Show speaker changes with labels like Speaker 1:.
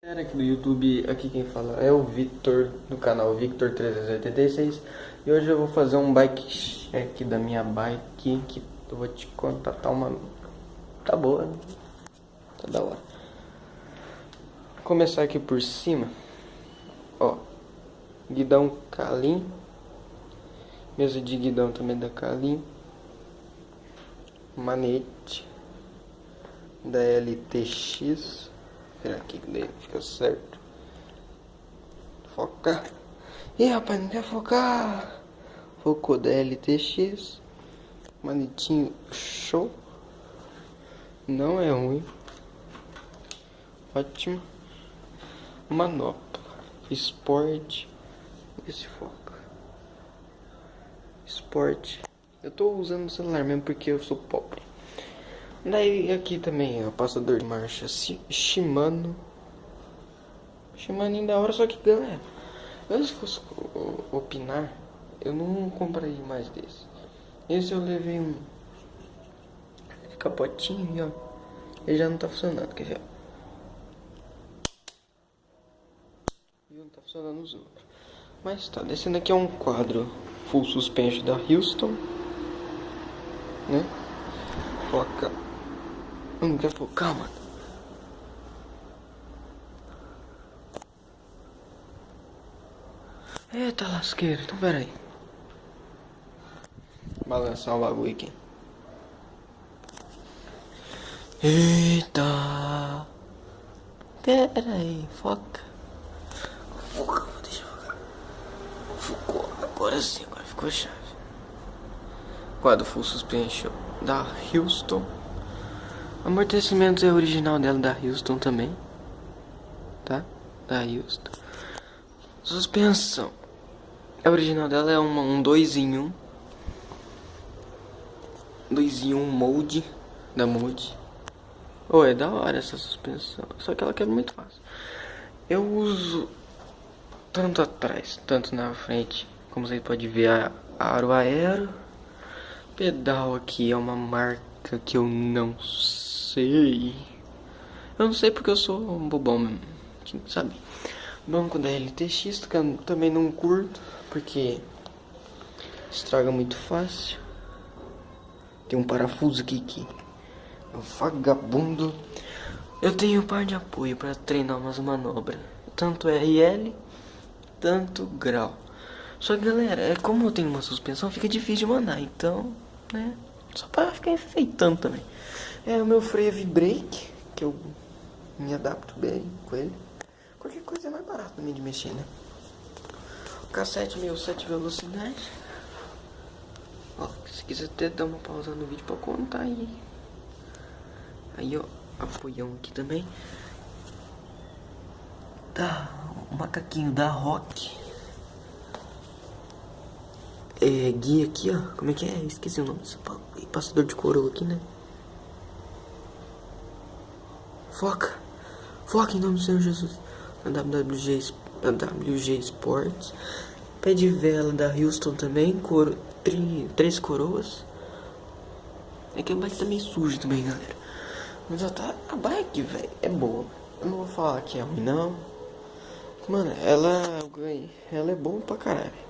Speaker 1: Galera aqui do YouTube, aqui quem fala é o Victor, do canal Victor 386. E hoje eu vou fazer um bike check da minha bike, que eu vou te contar, tá boa, né? Tá da hora. Vou começar aqui por cima, ó, guidão Kalin, mesa de guidão também da Kalin, manete da LTX. Será que daí fica certo? Focar. Ih, rapaz, não quer focar. Focou da LTX. Manetinho show. Não é ruim. Ótimo. Manopla. Sport. Vê se foca. Sport. Eu tô usando o celular mesmo porque eu sou pobre. Daí aqui também é o passador de marcha Shimano. Shimano da hora, só que galera, eu se fosse opinar, eu não compraria mais desse. Esse eu levei um capotinho, ó. Ele já não tá funcionando, quer ver? E não tá funcionando os outros. Mas tá, descendo aqui é um quadro full suspension da Houston, né? Foca. Não quer focar, mano. Eita lasqueira, então pera aí. Balançar o bagulho aqui. Eita. Pera aí, foca. Foca, deixa eu focar. Focou, agora sim, agora ficou chave. Quadro full suspension da Houston. Amortecimentos é original dela, da Houston também, tá? Da Houston. Suspensão, a original dela é um 2 em 1. 2 em 1 Mode, da Mode. Oh, é da hora essa suspensão, só que ela quebra muito fácil. Eu uso tanto atrás, tanto na frente, como você pode ver, a aro aero. Pedal aqui é uma marca que eu não sei. Eu não sei porque eu sou um bobão mesmo, sabe? Banco da LTX, que eu também não curto, porque estraga muito fácil. Tem um parafuso aqui que é um vagabundo. Eu tenho um par de apoio para treinar umas manobras, tanto RL, tanto grau. Só que galera, como eu tenho uma suspensão, fica difícil de mandar, então, né, só para ficar enfeitando também. É o meu freio V-Brake, que eu me adapto bem com ele. Qualquer coisa é mais barato também de mexer, né? O cassete meu 7 velocidades. Ó, se quiser até dar uma pausa no vídeo pra contar aí. Aí, ó, apoião aqui também. Tá, o macaquinho da Rock. É, guia aqui, ó. Como é que é? Esqueci o nome desse passador de coroa aqui, né? Foca. Foca em nome do Senhor Jesus. A WG Sports. Pé de vela da Houston também. 3 coroas. É que a bike tá meio suja também, galera. Mas ó, tá, a bike, velho, é boa. Eu não vou falar que é ruim, não. Mano, ela é boa pra caralho.